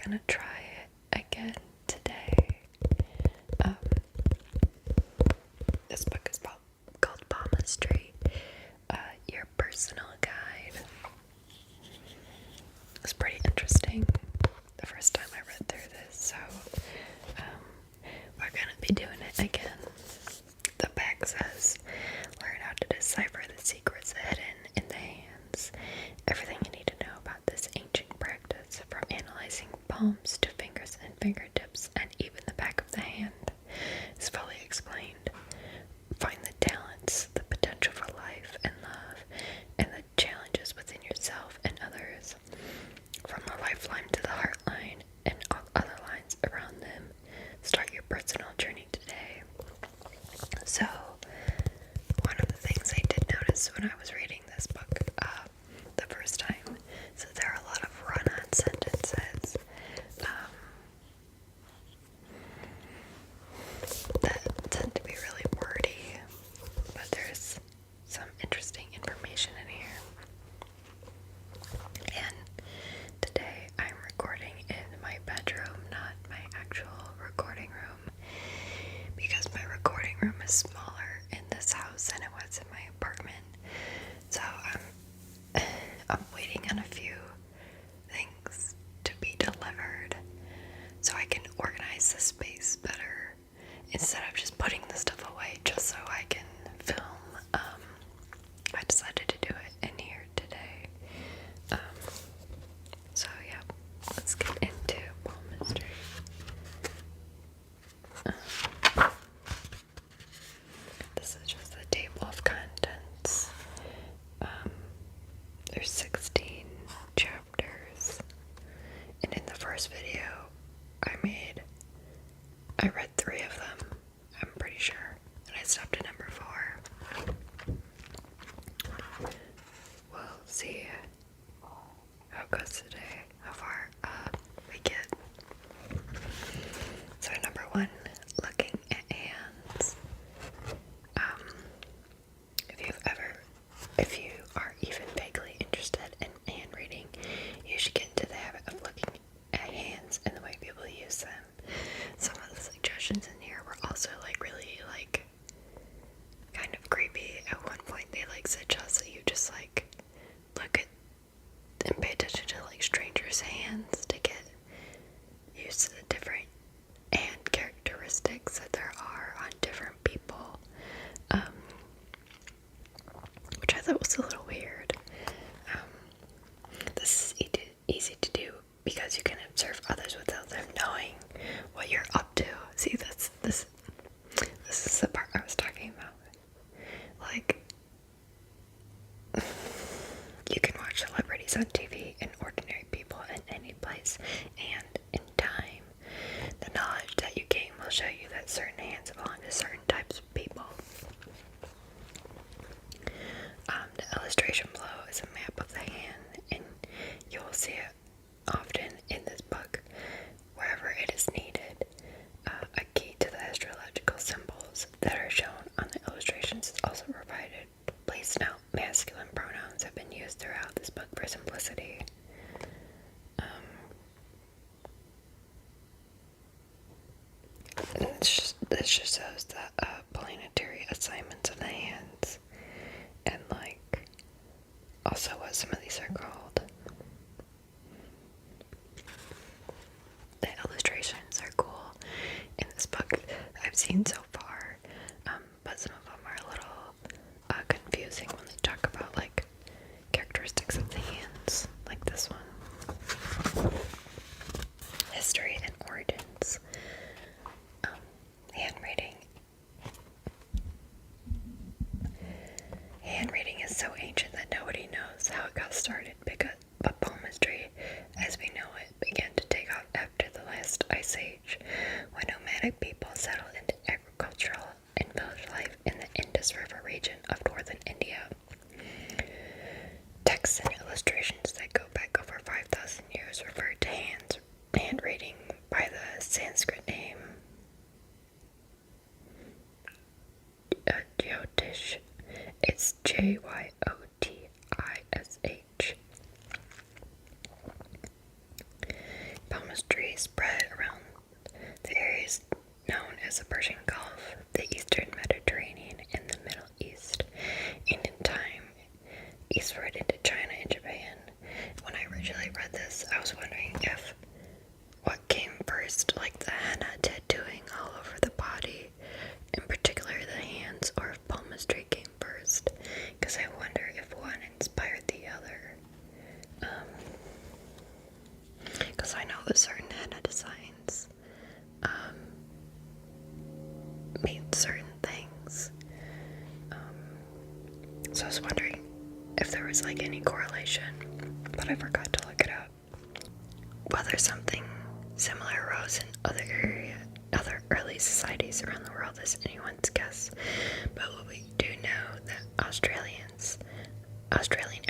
gonna try it again today. This book is called Palmistry, Your Personal Guide. It's pretty interesting the first time I read through this, so we're gonna be doing it again. The back says, learn how to decipher the secrets hidden in the hands. Everything you need to know about this ancient practice, from analyzing palms to fingers and fingertips, and even the back of the hand, is fully explained. Find the talents, the potential for life and love, and the challenges within yourself and others. From the lifeline to the heart line and all other lines around them. Start your personal journey today. So, one of the things I did notice when I was reading this book the first time, so there are a lot of run-on sentences that tend to be really wordy, but there's some interesting information in here. And today I'm recording in my bedroom, not my actual recording room, because my recording room is smaller in this house than it was in my apartment. So I'm waiting on a few things to be delivered so I can organize the space better instead of just putting the stuff away just so I can film. I decided to do it in here today. So yeah, let's get into palmistry. This is just the table of contents. There's 16 chapters, and in the first video I read 3 of them, I'm pretty sure, and I stopped at number 4. We'll see how it goes today, how far we get. So number 1, looking at hands. If you are even vaguely interested in hand reading, you should get into the habit of looking at hands and the way people use them. Some of the suggestions in here were also really kind of creepy. At one point they suggest that you just look at and pay attention to strangers' hands to get used to the different hand characteristics that there are on different people, which I thought was a little weird. This is easy to do because you can observe others without them knowing what you're up to. See, this is the part I was talking about. You can watch celebrities on TV and ordinary people in any place and in time. The knowledge that you gain will show you that certain hands belong to certain types of people. The illustration below is a map of the hand, and you will see it often in this book wherever it is needed. A key to the astrological symbols that are shown on the illustrations is also provided. Please note, masculine pronouns have been used throughout this book for simplicity. This just shows the planetary assignments of the hands, and also what some of these are called. The illustrations are cool in this book that I've seen so far, but some of them are a little confusing when they talk about characteristics of the hands, like this one. History and origins. Handwriting palmistry spread around the areas known as the Persian Gulf, the Eastern Mediterranean, and the Middle East, and in time eastward into China and Japan. When I originally read this, I was wondering if what came first, like the henna tattooing all over the body, in particular the hands, or if palmistry came first, because I wonder if one inspired the other. Because I know that certain henna designs mean certain things. So I was wondering if there was like any correlation, but I forgot to look it up. Whether something similar arose in other early societies around the world is anyone's guess, but we do know that Australian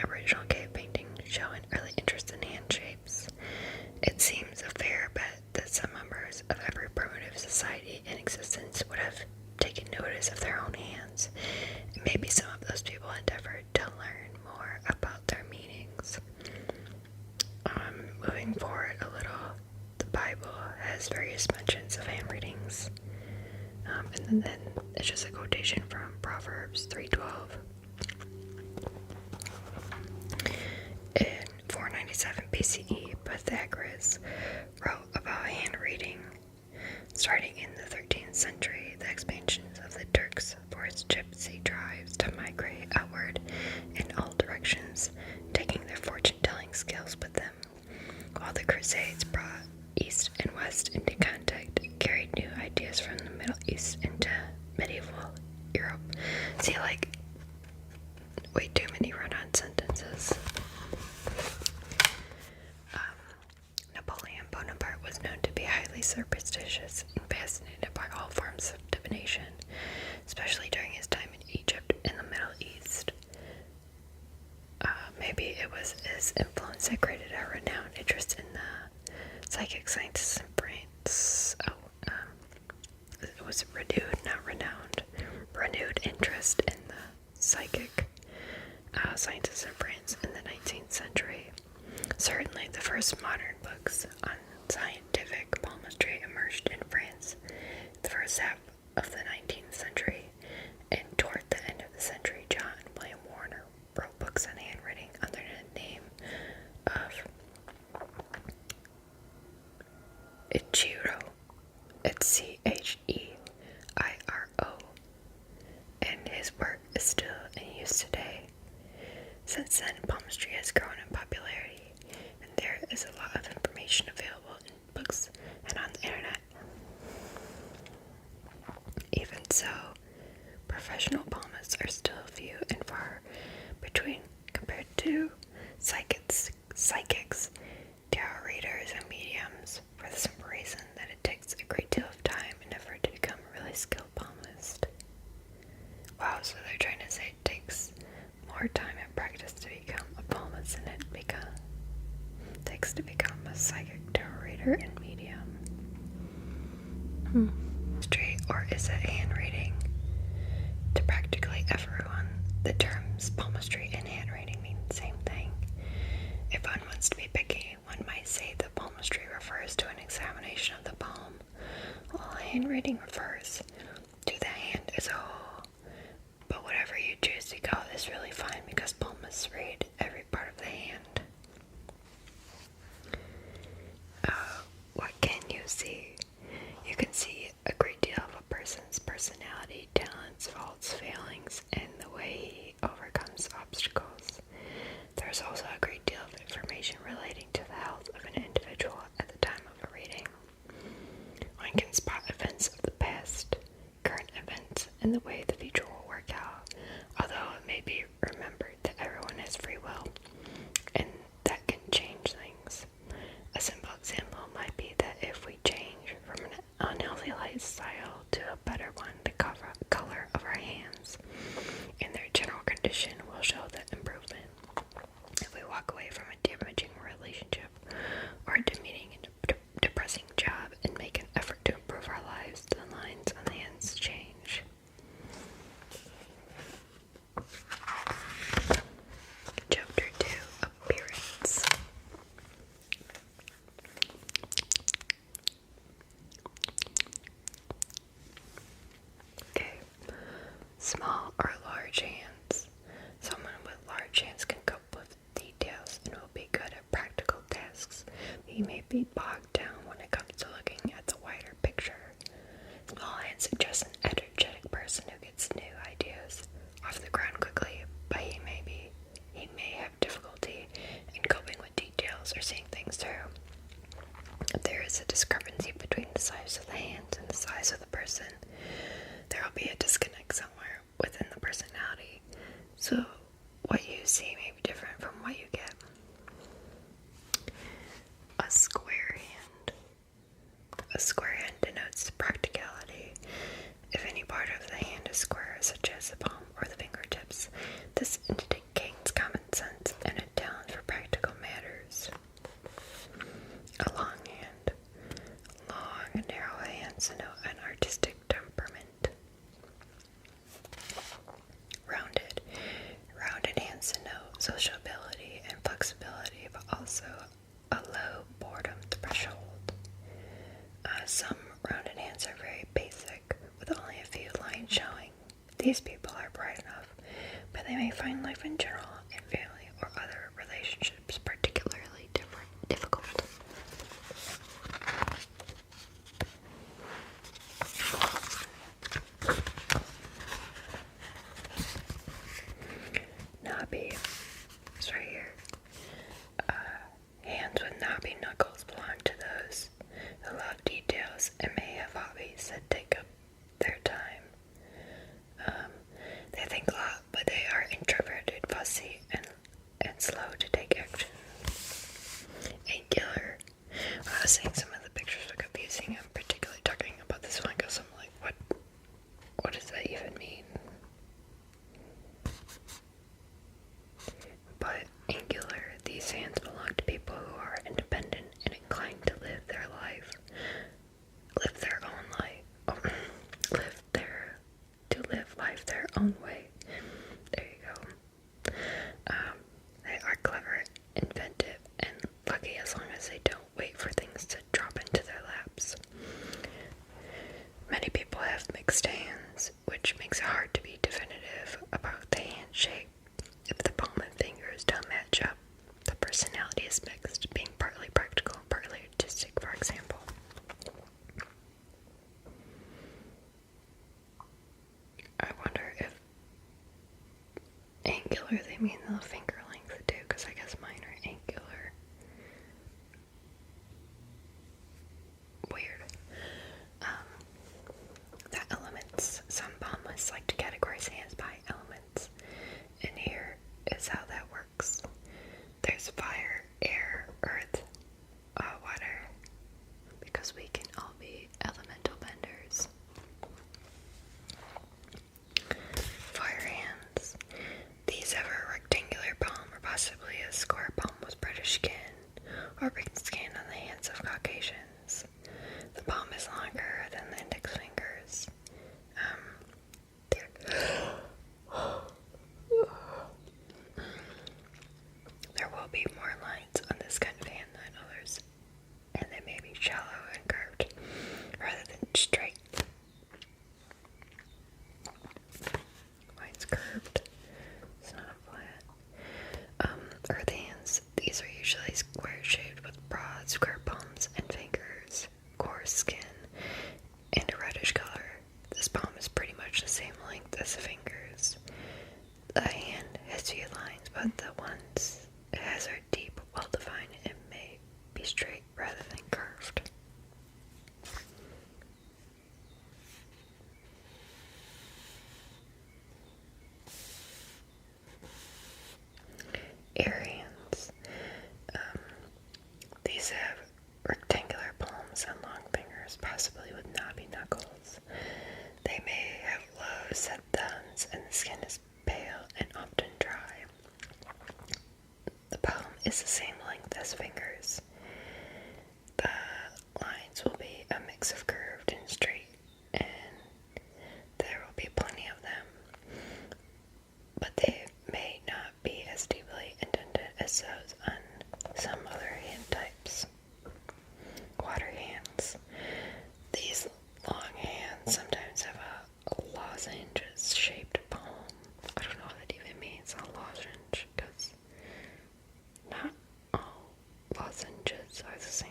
Aboriginal cave painting show an early interest in hand shapes. It seems a fair bet that some members of every primitive society in existence would have taken notice of their own hands, and maybe some of those people endeavored to learn more about their meanings. Moving forward a little, the Bible has various mentions of hand readings, and then it's just a quotation from Proverbs 3:12. In 497 BCE, Pythagoras wrote about hand reading. Starting in the 13th century, the expansions of the Turks forced gypsy tribes to migrate outward in all directions, taking their fortune-telling skills with them, while the Crusades brought East and West into contact and carried new ideas from the Middle East into medieval Europe. See, like, way too many run-on sentences. Napoleon Bonaparte was known to be highly superstitious and fascinated by all forms of divination, especially during his time in Egypt and the Middle East. Maybe it was his influence that created a renowned interest in the psychic sciences in France. It was renewed, not renowned. Renewed interest in the psychic sciences in France in the 19th century. Certainly the first modern books on scientific palmistry emerged in France the first half of the 19th century, and toward the end of the century, John William Warner wrote books on handwriting under the name of Ichiro. It's Cheiro, and his work is still in use today. Since then, palmistry has grown in popularity, and there is a lot of information available in books and on the internet. Even so, professional palmists are still few and far between compared to psychics, tarot readers, and mediums, for the simple reason that it takes a great deal of time and effort to become a really skilled palmist. Wow, so they're trying to say it takes more time and practice to become a palmist than it takes to become a psychic, tarot reader, and medium. Straight, or is it hand reading? To practically everyone, the terms palmistry and hand reading mean the same thing. If one wants to be picky, one might say that palmistry refers to an examination of the palm, while hand reading refers to the hand as a whole. But whatever you choose to call it is really fine, because palmists read every part of the hand. What can you see? You can see a great deal of a person's personality, talents, faults, failings, and the way he overcomes obstacles. There's also a great deal of information relating to the health of an individual at the time of a reading. One can spot events of the past, current events, and the way the future will work out, although it may be remembered that everyone has free will, and that can change things. A simple example might be that if we change he may be bogged down when it comes to looking at the wider picture. Small hands suggest an energetic person who gets new ideas off the ground quickly, but he may have difficulty in coping with details or seeing things through. If there is a discrepancy between the size of the hands and the size of the person, there will be a disconnect somewhere within the personality. So what you see may be different from what you get. A square hand. A square hand denotes practicality. If any part of the hand is square, such as the palm or the fingertips, this indicates common sense and a talent for practical matters. A long hand. Long and narrow hands denote an artistic temperament. Rounded. Rounded hands denote sociability and flexibility, but also a low boredom threshold. Some rounded hands are very basic, with only a few lines showing. These people are bright enough, but they may find life in general and family or other relationships particularly difficult. Knobby. It's right here. Hands with knobby knuckles belong to those who love details and may have hobbies that take up their time. They think a lot, but they are introverted, fussy, and slow to take action. Angular. When I was saying some of the pictures were confusing, I'm particularly talking about this one because I'm like, what does that even mean? But angular, these hands belong to people who are independent and inclined to live their own life, live life their own way. There you go. They are clever, inventive, and lucky as long as they don't wait for things to drop into their laps. Many people have mixed hands, which makes it hard to be definitive about the hand shape. If the palm and fingers don't match up, the personality is mixed, being partly practical and partly artistic, for example. I wonder if angular they mean the finger length too, because I guess mine are angular. Weird. The elements. Some palmists like to categorize hands by elements, and here is how that works. There's fire, air, earth, water, because we can all be elemental benders. Fire hands. These have a rectangular palm or possibly a square palm with British skin or pink skin on the hands of Caucasians. The palm is longer than the index fingers. There will be more lines on this kind of hand than others, and they may be shallow and curved rather than straight. Mine's curved. It's not flat. Earth hands. These are usually square-shaped with broad, square palms and fingers, coarse skin, and a reddish color. This palm is pretty much the same length as the fingers. The hand has few lines, but the ones it has are deep, well-defined, and may be straight rather than curved. Air hands. These have rectangular palms and long fingers, possibly with knobby knuckles. They may have low set thumbs, and the skin is pale and often dry. The palm is the same length as fingers. The lines will be a mix of curved and straight, and there will be plenty of them, but they may not be as deeply indented as those on some other hand types. Water hands. These long hands sometimes have a lozenge-shaped palm. I don't know what that even means, a lozenge, because not all lozenges are the same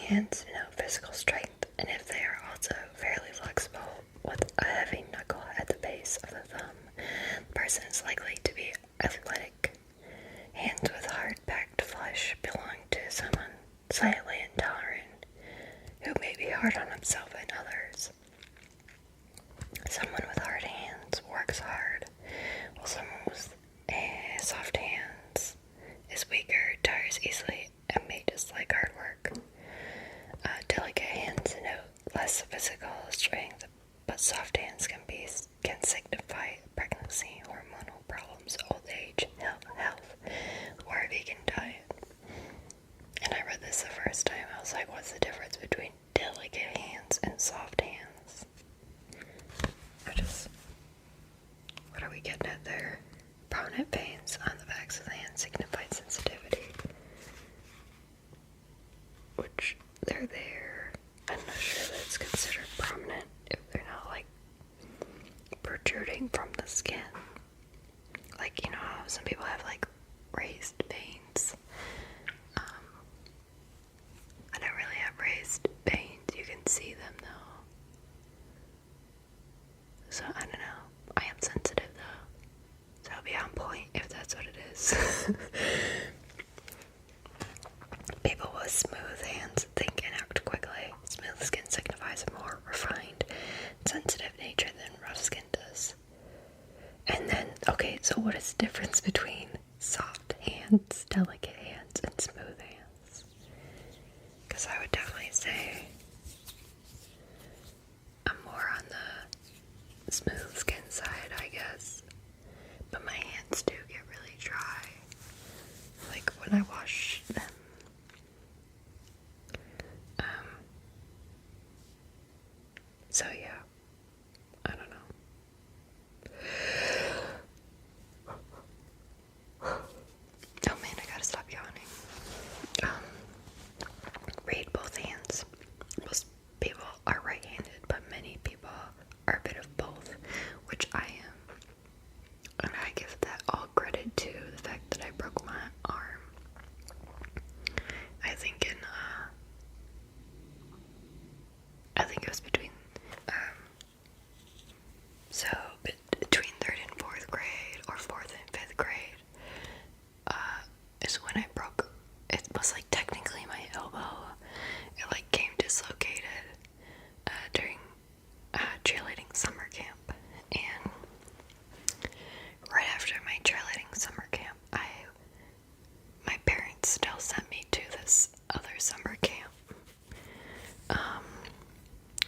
hands denote physical strength, and if they are also fairly flexible with a heavy knuckle at the base of the thumb, the person is likely to be athletic. Hands with hard-packed flesh belong to someone slightly intolerant, who may be hard on himself and others. Someone with hard hands works hard, while someone with soft hands is weaker, tires easily, and may dislike hard work. Delicate hands denote less physical strength, but soft hands can signify pregnancy, hormonal problems, old age, health, or a vegan diet. And I read this the first time. I was like, what's the difference between delicate hands and soft hands? What are we getting at there? Prominent veins on the backs of the hands signify sensitivity, which they're there. I'm not sure that it's considered prominent if they're not like protruding from the skin. Like, you know how some people have like raised veins. I don't really have raised veins. You can see them though. So I don't know. I am sensitive though. So I'll be on point if that's what it is. People with smooth hands think and act quickly. Smooth skin signifies a more refined, sensitive nature than rough skin does. And then, okay, so what is the difference between soft hands, delicate hands, and smooth hands? Because I would definitely say I'm more on the smooth skin side, I guess. But my hands do get really dry. Like when I wash them. So yeah, I don't know. Oh man, I gotta stop yawning. Read both hands. Most people are right-handed, but many people are a bit of both, which I am. And I give that all credit to the fact that I broke my arm. I think it was between between 3rd and 4th grade, or 4th and 5th grade, is when I broke. It was like technically my elbow. It like came dislocated during cheerleading summer camp, and right after my cheerleading summer camp, my parents still sent me to this other summer camp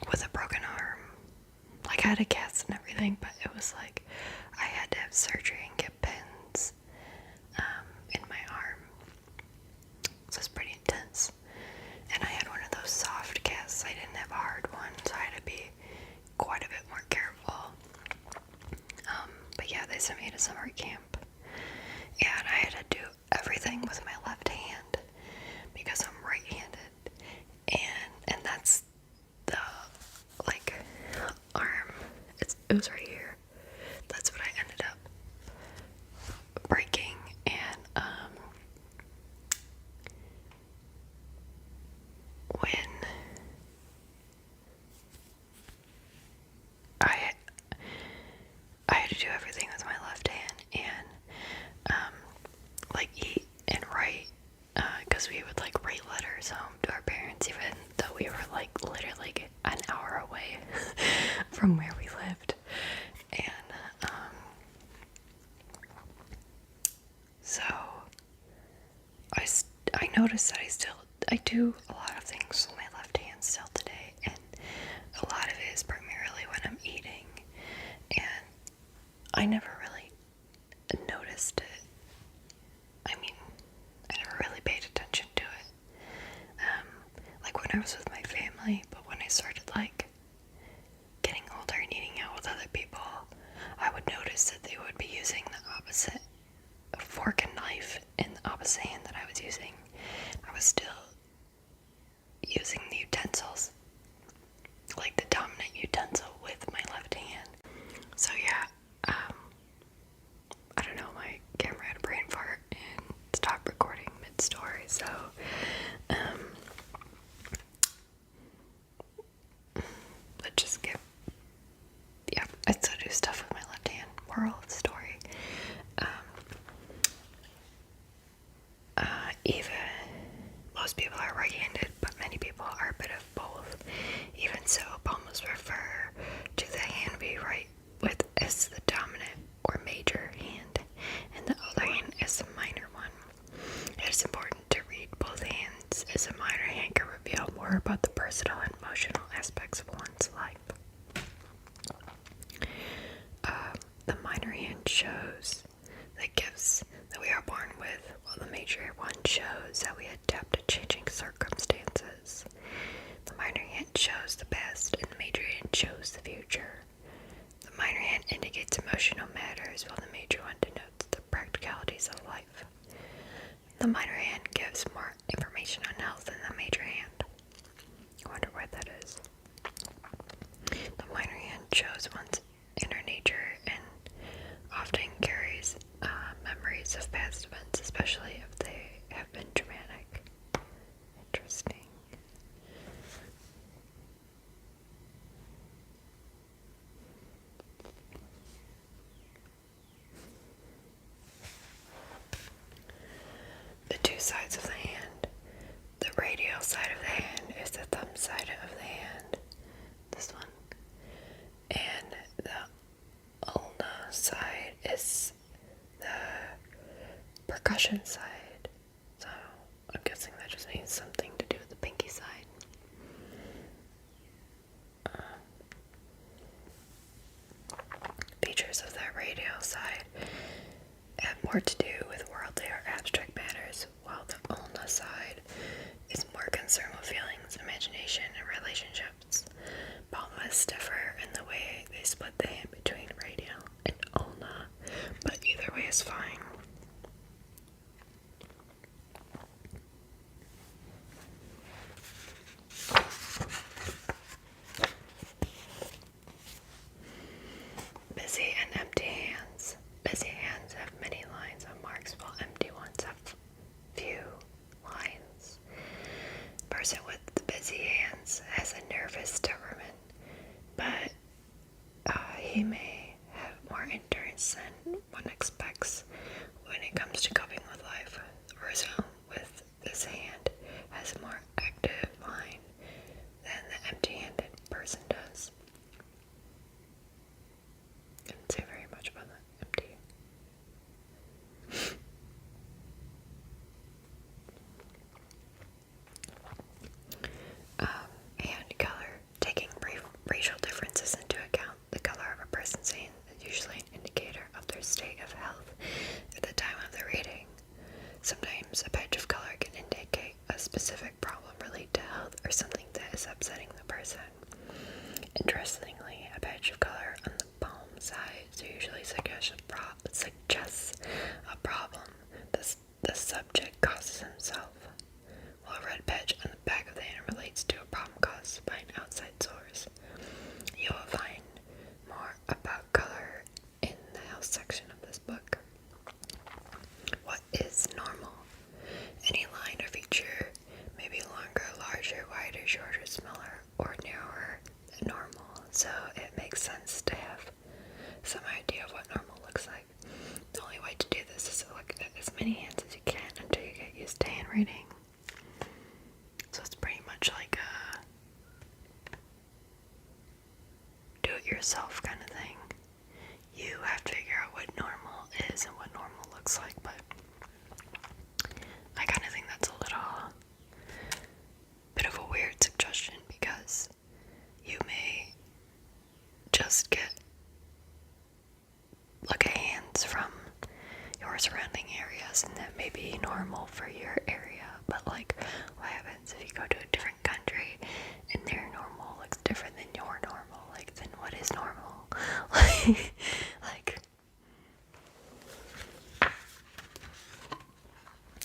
with a broken arm. Like I had a cast and everything, but it was like I had to have surgery and get pins in my arm. So it's pretty intense. And I had one of those soft casts. I didn't have a hard one, so I had to be quite a bit more careful. But yeah, they sent me to summer camp, and I had to do everything with my left hand because I'm right-handed, and that's the like arm. It was right here. That's what I ended up breaking, and when I had to do everything with my left hand, and like eat and write, because we would like write letters home to our parents, even though we were like literally an hour away from where we lived. And so I noticed that I do a lot of things with my left hand still today, and a lot of it is primarily when I'm eating, and I never really noticed it. I mean, I never really paid attention to it. Like when I was with my family, but when I started like getting older and eating out with other people, I would notice that they would be using the opposite fork and knife in the opposite hand that I was using. I was still using the utensils, like the dominant utensil, with my left hand. So yeah, I don't know, my camera had a brain fart and stopped recording mid-story, so as a minor hand can reveal more about the personal and emotional aspects of one's life. The minor hand shows the gifts that we are born with, while the major one shows how we adapt to changing circumstances. The minor hand shows the past, and the major hand shows the future. The minor hand indicates emotional matters, while the major one denotes the practicalities of life. The minor hand gives more information on health than the major hand. I wonder what that is. The minor hand shows one's inner nature and often carries memories of past events, especially if they have been traumatic. Interesting. The two sides of the hand. The radial side of the hand is the thumb side of the hand. This one. And the ulna side is the percussion side. So I'm guessing that just means something to do with the pinky side. Features of the radial side have more to do with worldly or abstract matters, while the ulna side is more concerned with feelings, imagination, and relationships. Palmists differ in the way they split the hand between radial and ulna, but either way is fine. Busy and empty hands. Busy hands have many lines and marks, while empty ones have few lines. A person with busy hands has a nervous temperament, but he may have more endurance than one expects when it comes to coping with life. A person with this hand has a more active mind than the empty-handed person does. Didn't say very much about that empty. Hand color. Taking racial differences into account, the color of a person's hand is usually an indicator of their state of health at the time of the reading. Sometimes a patch of color can indicate a specific problem related to health or something that is upsetting the person. Interestingly, a patch of color on the palm side usually suggests a problem the subject causes himself, while a red patch on the back of the hand relates to a problem caused by an outside source. You will find more about color in the health section of this book. What is normal? Any line or feature may be longer, larger, wider, shorter, smaller, or narrower than normal, so it makes sense to have some idea of what normal looks like. The only way to do this is to look at as many hands as you can until you get used to handwriting. So it's pretty much like a do-it-yourself kind of thing. You have to figure out what normal is and what normal looks like, but I kind of think that's a little bit of a weird suggestion because you may just get look at hands from your surrounding areas and that may be normal for your area, but like what happens if you go to a different country and their normal looks different than your normal? Like, then what is normal? like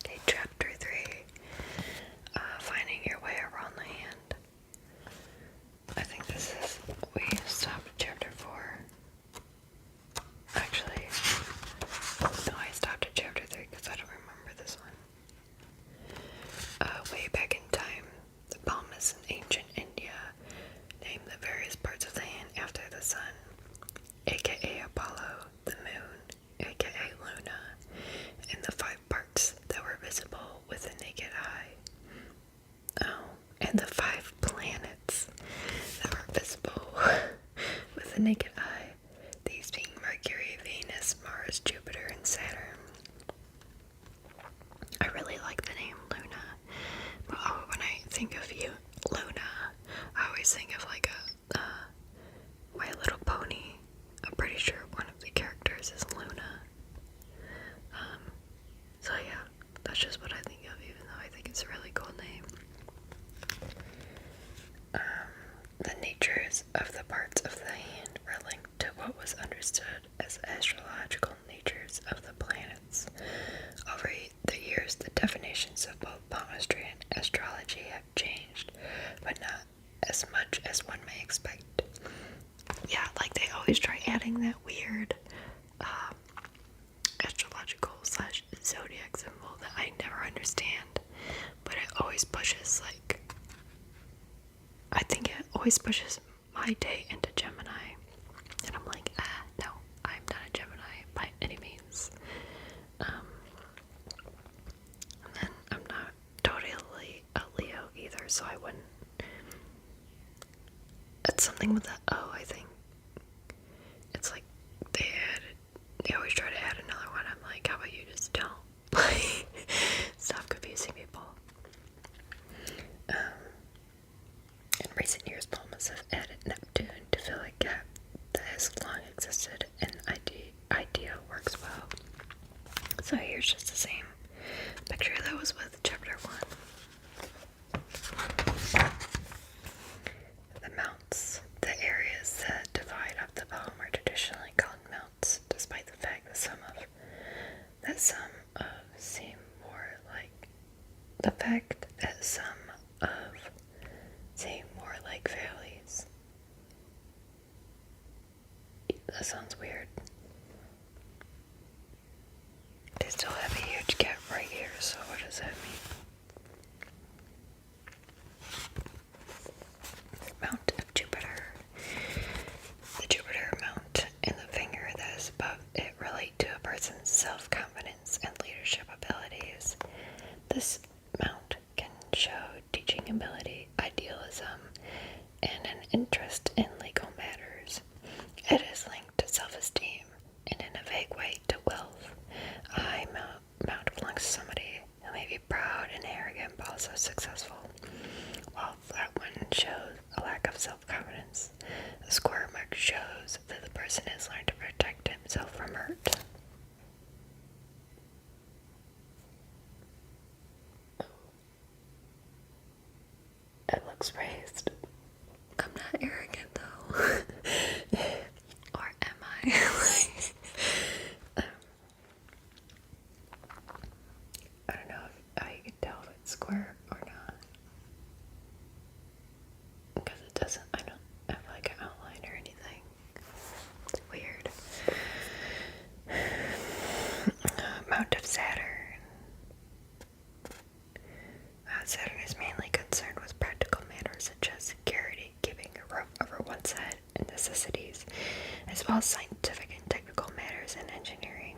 okay, chapter 3, finding your way around the hand. I think this is, we stopped at chapter 4. Actually, no, I stopped at chapter 3 because I don't remember this one. Way back in time, the Palmists in ancient India named the various parts of the hand after the sun, aka think of you, Luna, I always think of like a My Little Pony. I'm pretty sure one of the characters is Luna. So yeah, that's just what I think of, even though I think it's a really cool name. The natures of the parts of the hand were linked to what was understood as astrological natures of the planets. Over the years, the definitions of both palmistry and astrology have changed, but not as much as one may expect. Yeah, like they always try adding that weird astrological / zodiac symbol that I never understand, but it always pushes, like, I think it always pushes my day into Gemini, and I'm like, no, I'm not a Gemini by any means. And then I'm not totally a Leo either, so I wouldn't. It's something with the O, I think. It's like they always try to add another one. I'm like, how about you just don't? Like, stop confusing people. In recent years, palmists have added Neptune to fill a gap that has long existed, and idea works well. So here's just the same picture that was with chapter 1. The mounts. The areas that divide up the palm are traditionally called mounts, despite the fact that some seem more like valleys. That sounds weird. They still have a huge gap right here, so what does that mean? Mount of Jupiter. The Jupiter mount and the finger that is above it relate to a person's self-confidence and leadership abilities. This mount can show teaching ability, idealism, and an interest in legal matters. It is linked to self-esteem and in a vague way to wealth. A high mount belongs to somebody who may be proud and arrogant but also successful, while a flat one shows a lack of self-confidence. The square mark shows that the person has learned to protect himself from hurt. It looks raised. I'm not arrogant though. Or am I? I don't know how you can tell if it's square or not. Because it doesn't, I don't have like an outline or anything. It's weird. Mount of Saturn. Saturn is mainly concerned with practical matters such as security, keeping a roof over one's head, and necessities, as well as scientific and technical matters and engineering.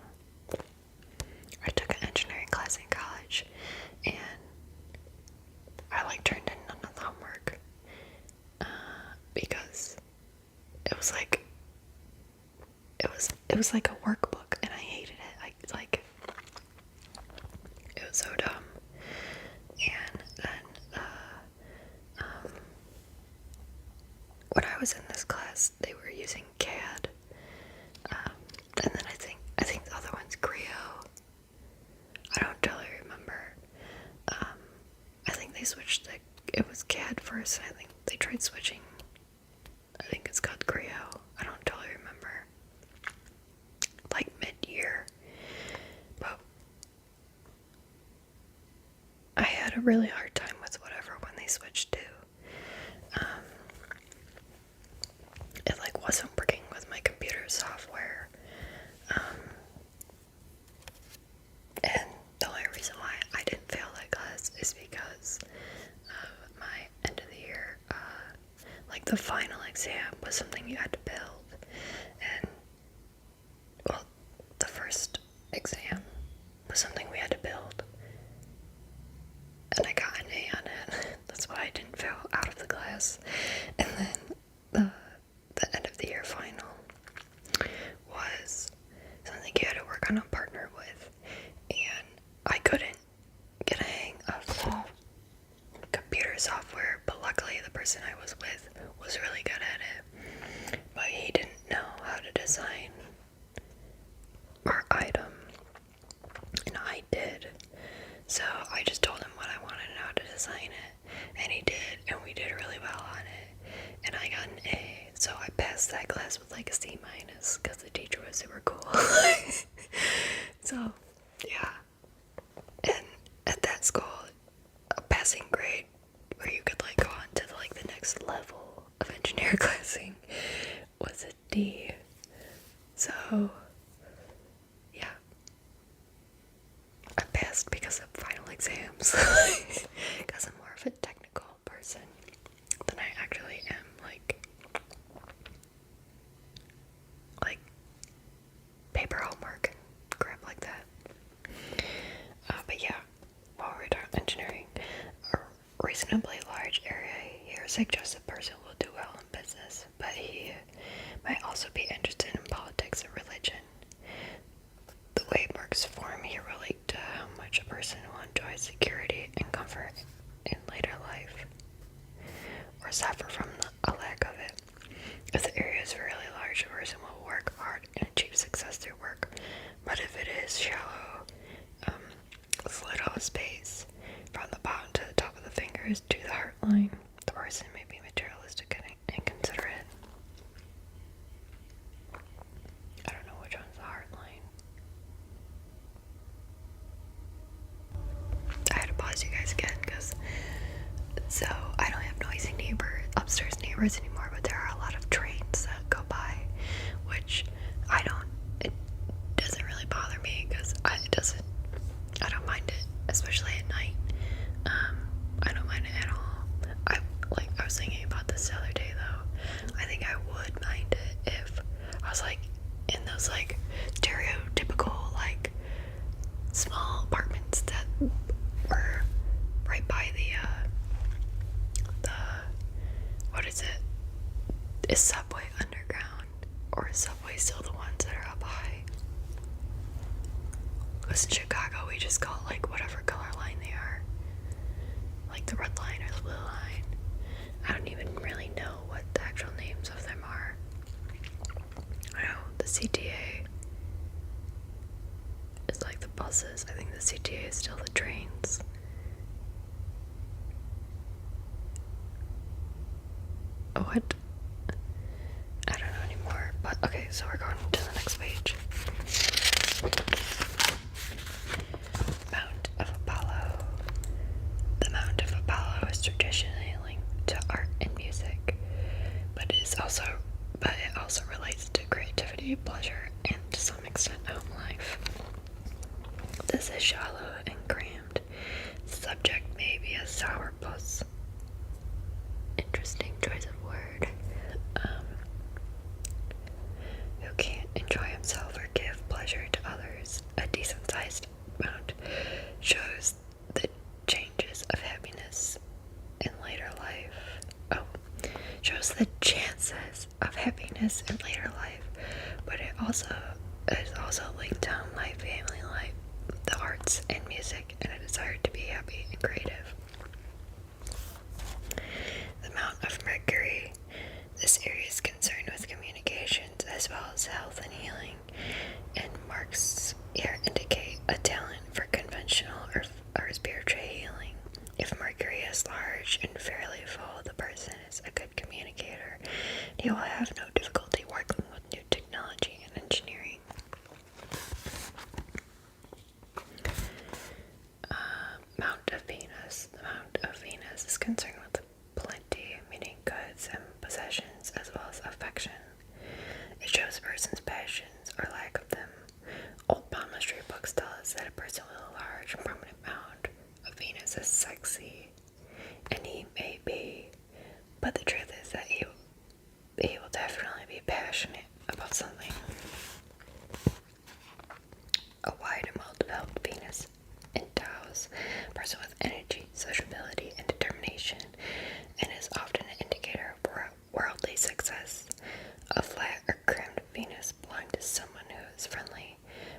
I took an engineering class in college, and I turned in none of the homework because it was like a workbook, and I hated it. It was so dumb. And then when I was in this class, they were using CAD, and then I think the other one's Creo. I don't totally remember. I think they switched. It was CAD first, and I think they tried switching. I think it's called Creo. I don't totally remember. Like mid-year, but I had a really hard time with whatever one they switched to. It wasn't working with my computer software. And the only reason why I didn't fail that class is because of my end of the year, the final exam was something you had to build. And, well, the first exam was something we had to build. And I got an A on it. That's why I didn't fail out of the class. And then the end of the year final was something you had to work on a partner with. And I couldn't get a hang of computer software. person I was with was really good at it, but he didn't know how to design our item, and I did. So I just told him what I wanted and how to design it, and he did, and we did really well on it, and I got an A. So I passed that class with like a C minus because the teacher was super cool. So yeah, and at that school, a passing grade where you could like go on to like the next level of engineer classing was a D. So yeah, I passed because of final exams. Because I'm more of a technical person than I actually am like paper homework and crap like that. But yeah, while we're talking engineering, a reasonably large area here suggests a person will do well in business, but he might also be interested in politics and religion. The way marks form here relate to how much a person will enjoy security and comfort in later life, or suffer from a lack of it. If the area is really large, a person will work hard and achieve success through work, but if it is shallow, with little space from the bottom to the top of the fingers to the heart line, the person may be materialistic and inconsiderate. I don't know which one's the heart line. I had to pause you guys again because I don't have noisy upstairs neighbors anymore, but there are a lot of trains that go by, which it doesn't really bother me because I don't mind it, especially at night. I don't mind it at all. I was thinking about this the other day though. I think I would mind it if I was like in those like stereotypical like small apartments that were right by the what is it? Is Subway underground, or is Subway still the ones that are up high? Because in Chicago we just call it like whatever color line they are, like the red line or the blue line. I don't even really know what the actual names of them are. I know the CTA is like the buses. I think the CTA is still the trains. What? I don't know anymore. But okay, so we're going to the next page. Mount of Apollo. The Mount of Apollo is traditionally linked to art and music, but it also relates to creativity, pleasure, and to some extent home life. This is shallow and crammed. The subject may be a sourpuss. Interesting choice of word. Who can't enjoy himself or give pleasure to others. A decent-sized amount shows the changes of happiness in later life. Shows the chances of happiness in later life, but it is also linked to home life, family life, the arts and music, and a desire to be happy and creative. The Mount of Mercury. This area is concerned with communications as well as health and healing, and marks here indicate a talent for conventional or spiritual healing. If Mercury is large and fairly full, the person is a good communicator. He will have no difficulty working with new technology and engineering. Mount of Venus. The Mount of Venus is concerned with plenty, meaning goods and possessions, as well as affection. It shows a person's passions or lack of them. Old palmistry books tell us that a person with a large and prominent Mount of Venus is sexy, and he may be, but the truth is that he will definitely be passionate about something. A wide and well-developed Venus endows a person with energy, sociability, and determination, and is often an indicator of worldly success. A flat or crammed Venus belongs to someone who is friendly,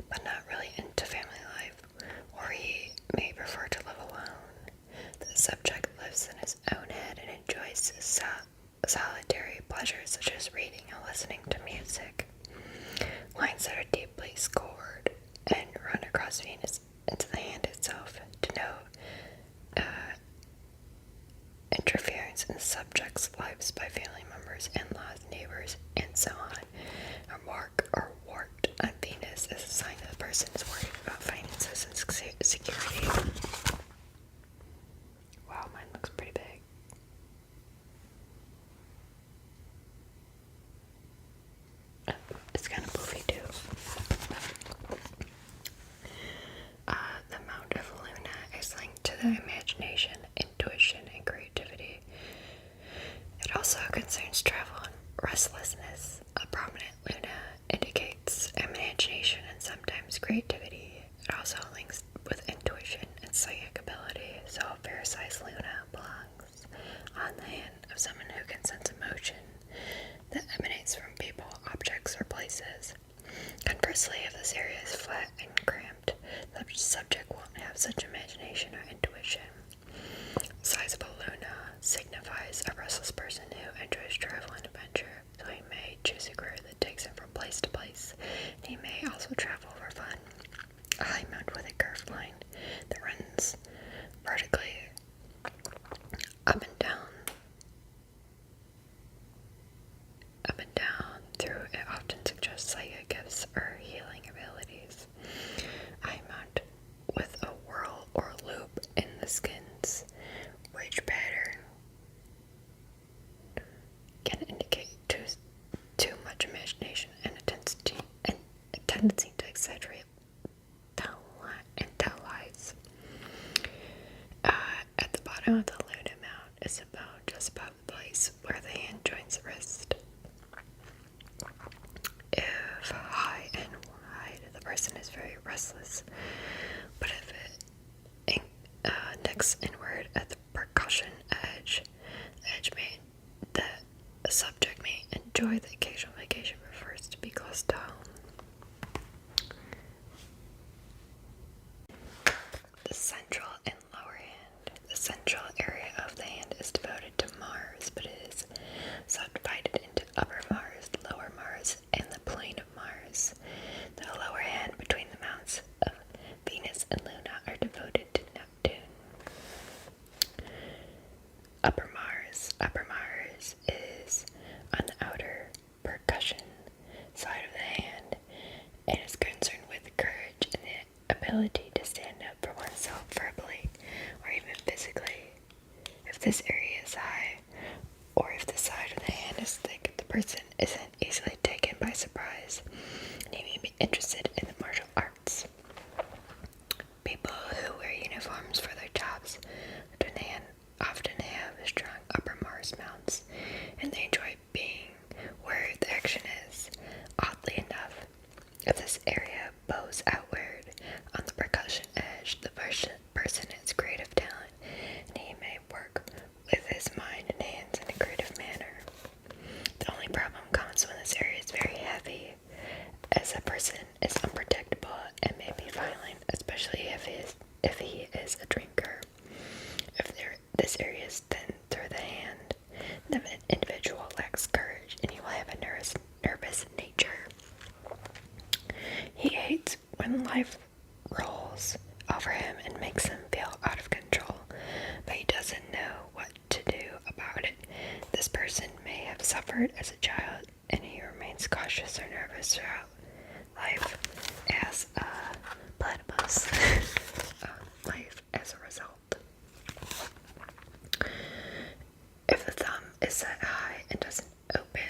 but not really into family life, or he may prefer to live alone. The subject lives in his own head and enjoys enjoys solitary pleasures such as reading and listening to music. Lines that are deeply scored and run across Venus into the hand itself denote interference in the subject's lives by family members, in-laws, neighbors, and so on. A mark or wart on Venus is a sign that the person is worried about finances and security. Wow, mine looks pretty big. It's kind of poofy too. The Mount of Luna is linked to the imagination, intuition, and creativity. It also concerns travel and restlessness. A prominent Luna indicates imagination and sometimes creativity. It also links with intuition and psychic ability, so a fair-sized Luna belongs on the hand of someone who can sense emotion that emanates from people, objects, or places. Conversely, if this area is flat and cramped, the subject won't have such imagination or intuition. The size of a Luna signifies a restless person who enjoys travel and adventure, so he may choose a career that takes him from place to place. He may also travel for fun. A high mount with a curved line that runs vertically up and down through it often suggests psychic gifts or healing abilities. A high mount with a whirl or loop in the skin's ridge pattern can indicate too much imagination and a tendency to exaggerate and tell lies. At the bottom of the Luna mount is a bone just above the place where the hand joins the wrist. If high and wide, the person is very restless, but if it necks inward at the percussion edge, the subject may enjoy the occasional vacation, prefers to be close to home. The central and lower hand. The central area of the hand is devoted to Mars, but it is subdivided into upper Mars, lower Mars, and the plane of Mars. The lower hand between the mounts of Venus and Luna are devoted to Neptune. Upper Mars is on the outer percussion side of the hand and is concerned with courage and the ability to stand up for oneself verbally or even physically. If this area is high, or if the side of the hand is thick, the person isn't easily taken by surprise, and he may be interested in the martial arts. People who wear uniforms for their jobs often have strong upper Mars mounts, and they enjoy being where the action is. Oddly enough, if this area bows outward on the percussion edge, the person has creative talent, and he may work with his mind and hands in a creative manner. The only problem comes when this area is very heavy, as a person is unpredictable and may be violent, especially if he is a drinker. If this area is thin through the hand, the individual lacks courage and he will have a nervous nature. He hates when life rolls over him and makes him feel out of control, but he doesn't know what to do about it. This person may have suffered as a child, and he remains cautious or nervous throughout life as a platypus. Life as a result. If the thumb is set high and doesn't open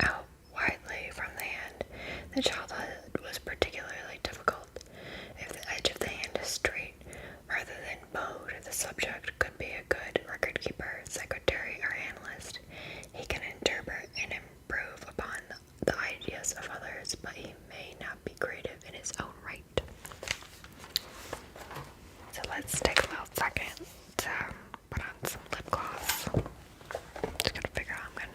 out widely from the hand, the childhood was particularly difficult. If the edge of the hand is straight rather than bowed, the subject could be a good record keeper, secretary, or analyst. He can interpret and improve upon the ideas of others, but he may not be creative in his own right. So let's take a little second to put on some lip gloss. Just gotta figure out how I'm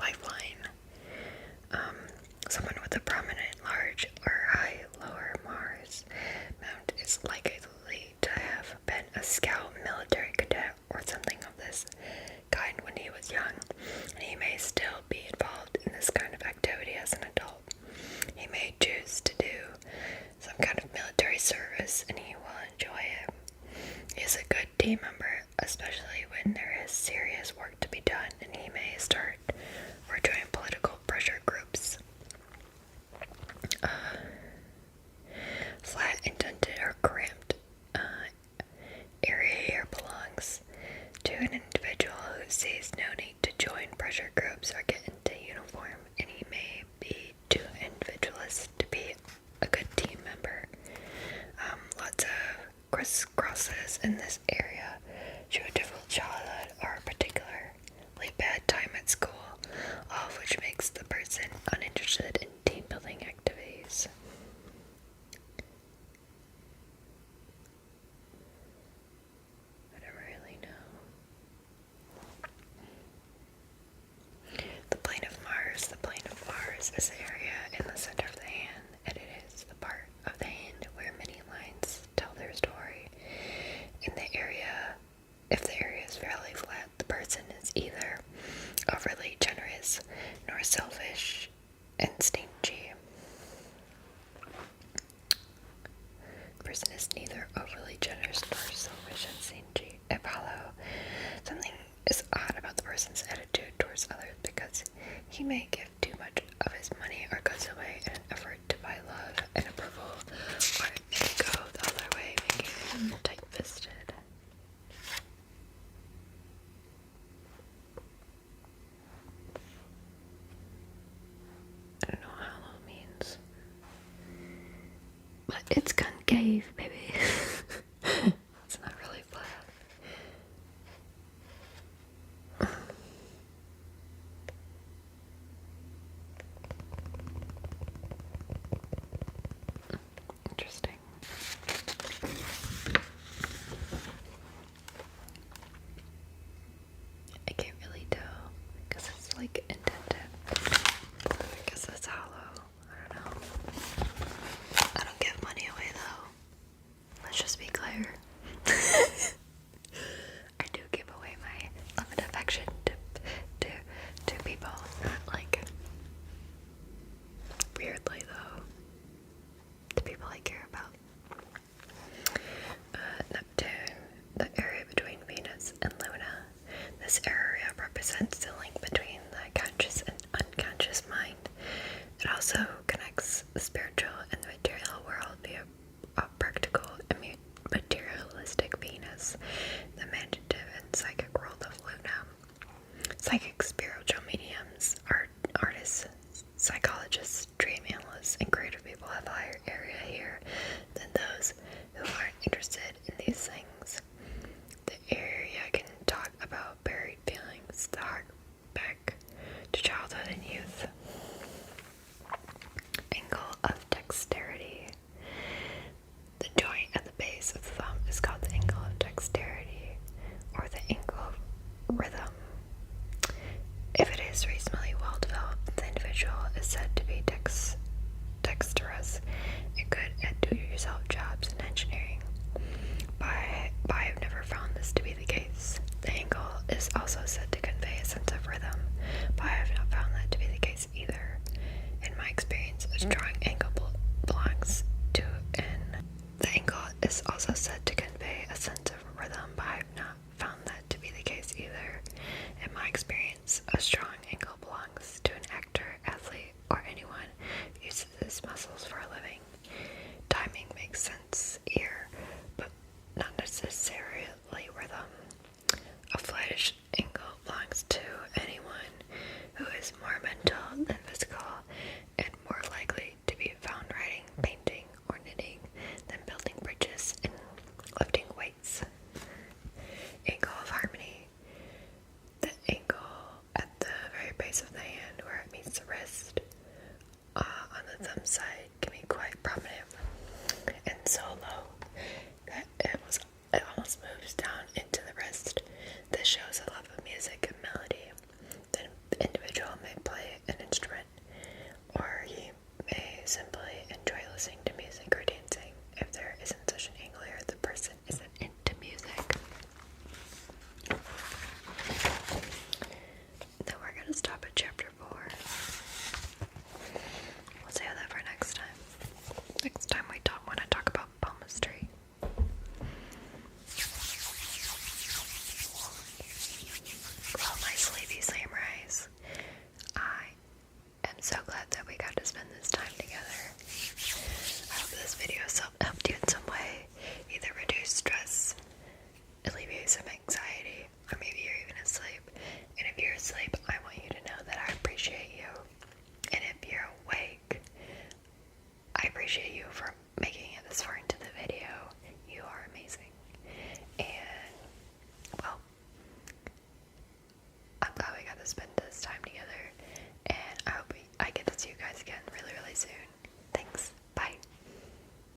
lifeline. Someone with a prominent large or high lower Mars mount is likely to have been a scout, military cadet, or something of this kind when he was young, and he may still be involved in this kind of activity as an adult. He may choose to do some kind of military service, and he will enjoy it. He is a good team member, especially when there is serious work to be done, and he may start or join political pressure groups. Flat, indented, or cramped area here belongs to an individual who sees no need to join pressure groups or get into uniform, and he may be too individualist to be a good team member. Lots of crisscrosses in this area show a difficult childhood or a particularly bad time at school, all of which makes the person uninterested in team building activities. I don't really know. The plane of Mars. The plane of Mars is the area in the center of the hand, and it is the part of the hand where many lines tell their story. If the area is fairly flat, the person is either overly generous nor selfish and stingy. The person is neither overly generous nor selfish and stingy. If hollow, something is odd about the person's attitude towards others because he may give too much of his money or goes away in an effort to buy love and approval, or it may go the other way, making him tight-fisted. I don't know what hollow means, but it's concave, baby. It's not really flat. Interesting. I can't really tell because it's like indented. I guess it's hollow. I don't know. I don't give money away though. Let's just be clear. I do give away my love and affection to people, not like weirdly though, to people I care about. Neptune, the area between Venus and Luna. This area represents the link between the conscious and unconscious mind. It also connects the spiritual and the material world via a practical and materialistic Venus, the meditative and psychic world of Luna. Psychic spiritual mediums, artists, psychologists, dream analysts, and creative people have a higher area here than those who aren't interested in these things. The area can talk about buried feelings, the heart back to childhood and youth. Angle of dexterity. The joint at the base of the thumb is called the angle of dexterity, or the angle of rhythm. If it is reasonably well developed, the individual is said to be dexterous and good at do-it-yourself jobs in engineering. But I've never found this to be the case. The angle is also said to convey a sense of rhythm, but I have not found that to be the case either. In my experience, a strong angle belongs to an. The angle is also said to convey a sense of rhythm, but I have not found that to be the case either. In my experience, a strong angle belongs to an actor, athlete, or anyone who uses his muscles for a living. Timing makes sense here, but not necessarily rhythm. A flattish angle belongs to anyone who is more mental than physical and more likely to be found writing, painting, or knitting than building bridges and lifting weights. Angle of harmony. The angle at the very base of the hand where it meets the wrist on the thumb side can be quite prominent and so low that it almost moves down into the wrist. This shows a love of music and melody. The individual may chapter